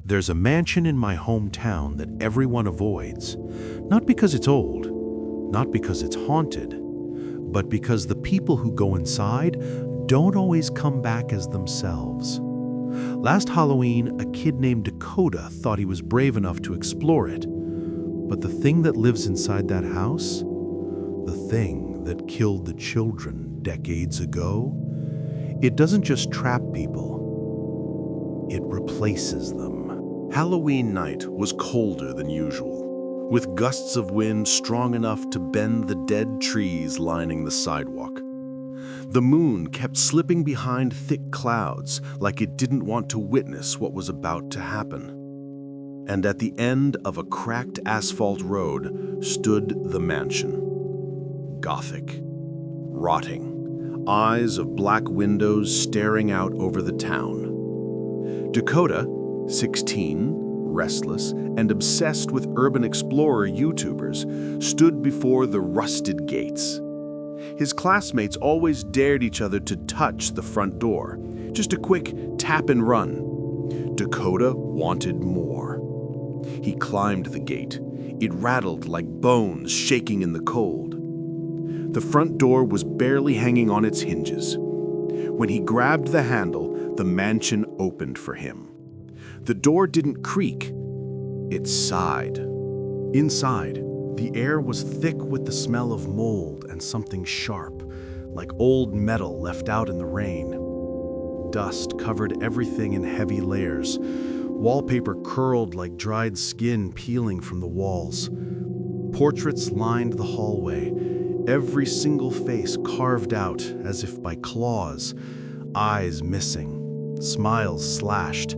There's a mansion in my hometown that everyone avoids, not because it's old, not because it's haunted, but because the people who go inside don't always come back as themselves. Last Halloween, a kid named Dakota thought he was brave enough to explore it, but the thing that lives inside that house, the thing that killed the children decades ago, it doesn't just trap people, it replaces them. Halloween night was colder than usual, with gusts of wind strong enough to bend the dead trees lining the sidewalk. The moon kept slipping behind thick clouds like it didn't want to witness what was about to happen. And at the end of a cracked asphalt road stood the mansion. Gothic, rotting, eyes of black windows staring out over the town. Dakota, 16, restless, and obsessed with urban explorer YouTubers, stood before the rusted gates. His classmates always dared each other to touch the front door, just a quick tap and run. Dakota wanted more. He climbed the gate. It rattled like bones shaking in the cold. The front door was barely hanging on its hinges. When he grabbed the handle, the mansion opened for him. The door didn't creak, it sighed. Inside, the air was thick with the smell of mold and something sharp, like old metal left out in the rain. Dust covered everything in heavy layers. Wallpaper curled like dried skin peeling from the walls. Portraits lined the hallway, every single face carved out as if by claws, eyes missing, smiles slashed.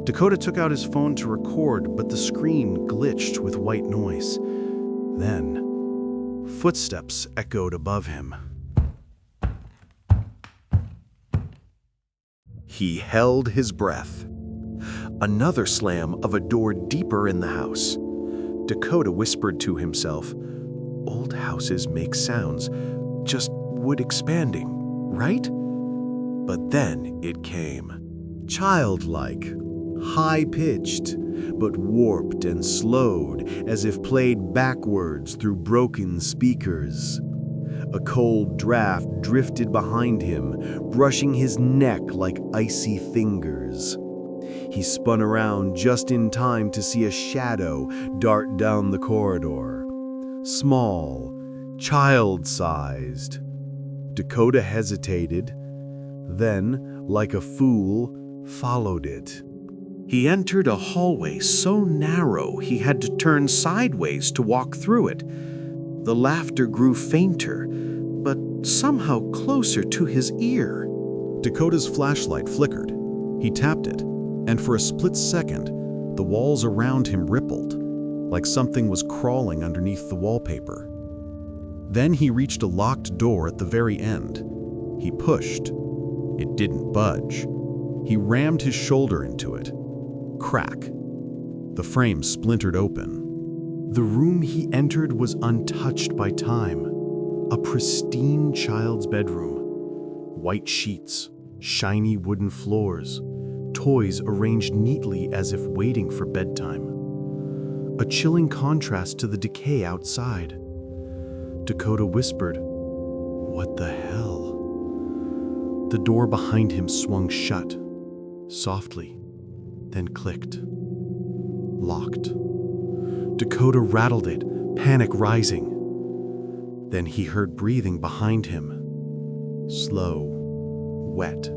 Dakota took out his phone to record, but the screen glitched with white noise. Then, footsteps echoed above him. He held his breath. Another slam of a door deeper in the house. Dakota whispered to himself, "Old houses make sounds, just wood expanding, right?" But then it came. Childlike, high-pitched, but warped and slowed as if played backwards through broken speakers. A cold draft drifted behind him, brushing his neck like icy fingers. He spun around just in time to see a shadow dart down the corridor. Small, child-sized. Dakota hesitated, then, like a fool, followed it. He entered a hallway so narrow he had to turn sideways to walk through it. The laughter grew fainter, but somehow closer to his ear. Dakota's flashlight flickered. He tapped it, and for a split second, the walls around him rippled, like something was crawling underneath the wallpaper. Then he reached a locked door at the very end. He pushed. It didn't budge. He rammed his shoulder into it. Crack. The frame splintered open. The room he entered was untouched by time. A pristine child's bedroom. White sheets, shiny wooden floors, toys arranged neatly as if waiting for bedtime. A chilling contrast to the decay outside. Dakota whispered, "What the hell?" The door behind him swung shut, softly, then clicked. Locked. Dakota rattled it, panic rising. Then he heard breathing behind him. Slow, wet,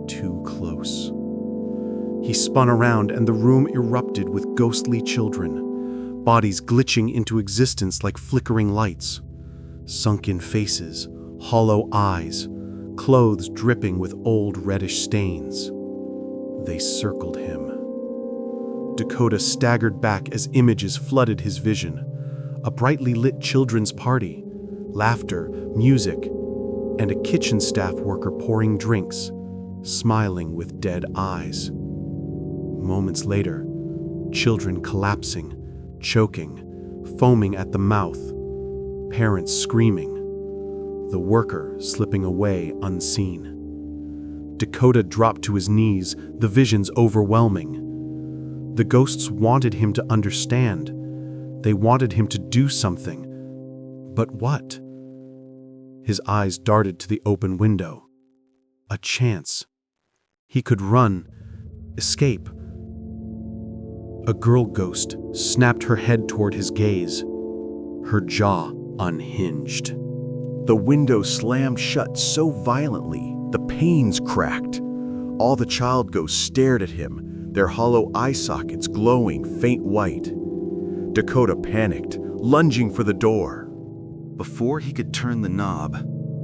too close. He spun around and the room erupted with ghostly children, bodies glitching into existence like flickering lights. Sunken faces, hollow eyes, clothes dripping with old reddish stains. They circled him. Dakota staggered back as images flooded his vision. A brightly lit children's party, laughter, music, and a kitchen staff worker pouring drinks, smiling with dead eyes. Moments later, children collapsing, choking, foaming at the mouth, parents screaming, the worker slipping away unseen. Dakota dropped to his knees, the visions overwhelming. The ghosts wanted him to understand. They wanted him to do something. But what? His eyes darted to the open window. A chance. He could run, escape. A girl ghost snapped her head toward his gaze. Her jaw unhinged. The window slammed shut so violently, the panes cracked. All the child ghosts stared at him, their hollow eye sockets glowing faint white. Dakota panicked, lunging for the door. Before he could turn the knob,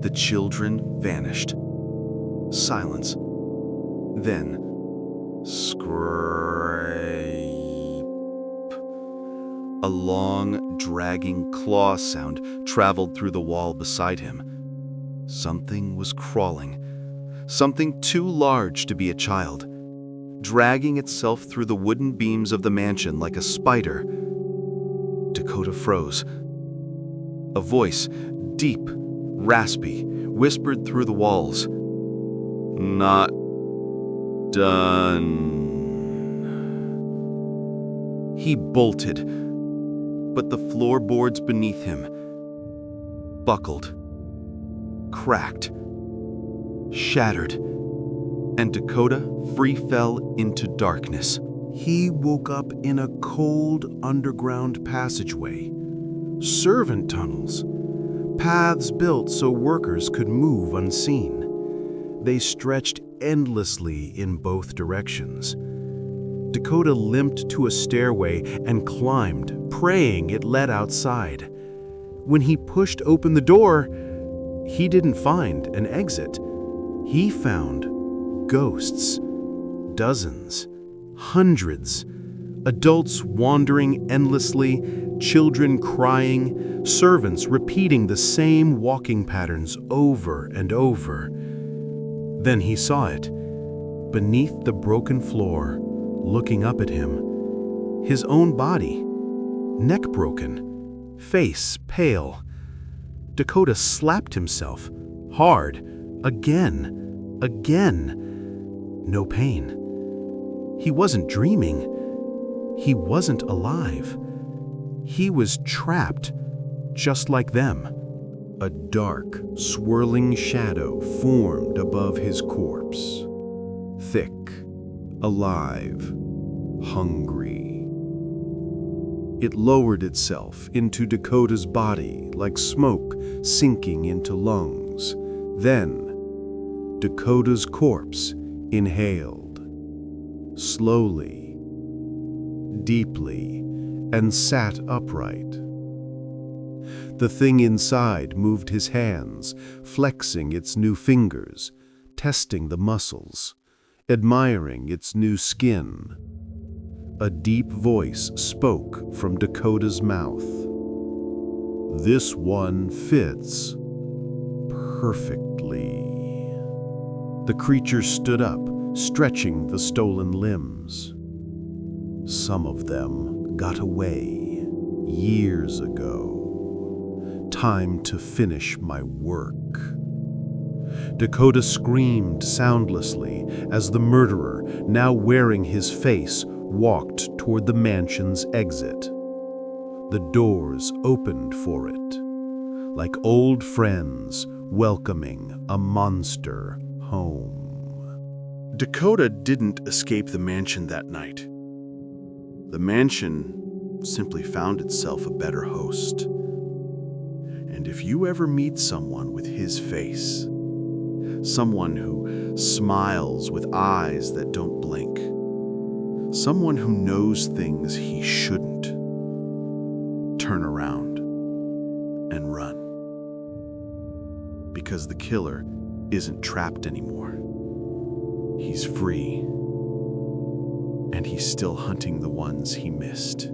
the children vanished. Silence. Then, scrape. A long, dragging claw sound traveled through the wall beside him. Something was crawling. Something too large to be a child, dragging itself through the wooden beams of the mansion like a spider. Dakota froze. A voice, deep, raspy, whispered through the walls. "Not done." He bolted, but the floorboards beneath him buckled, cracked, shattered, and Dakota free fell into darkness. He woke up in a cold underground passageway. Servant tunnels. Paths built so workers could move unseen. They stretched endlessly in both directions. Dakota limped to a stairway and climbed, praying it led outside. When he pushed open the door, he didn't find an exit. He found ghosts. Dozens, hundreds. Adults wandering endlessly, children crying, servants repeating the same walking patterns over and over. Then he saw it, beneath the broken floor, looking up at him. His own body, neck broken, face pale. Dakota slapped himself, hard, again. No pain. He wasn't dreaming. He wasn't alive. He was trapped, just like them. A dark, swirling shadow formed above his corpse. Thick, alive, hungry. It lowered itself into Dakota's body like smoke sinking into lungs. Then, Dakota's corpse inhaled. Slowly, deeply, and sat upright. The thing inside moved his hands, flexing its new fingers, testing the muscles, admiring its new skin. A deep voice spoke from Dakota's mouth. "This one fits perfectly." The creature stood up, stretching the stolen limbs. "Some of them got away years ago. Time to finish my work." Dakota screamed soundlessly as the murderer, now wearing his face, walked toward the mansion's exit. The doors opened for it, like old friends welcoming a monster home. Dakota didn't escape the mansion that night. The mansion simply found itself a better host. And if you ever meet someone with his face, someone who smiles with eyes that don't blink, someone who knows things he shouldn't, turn around and run. Because the killer isn't trapped anymore. He's free, and he's still hunting the ones he missed.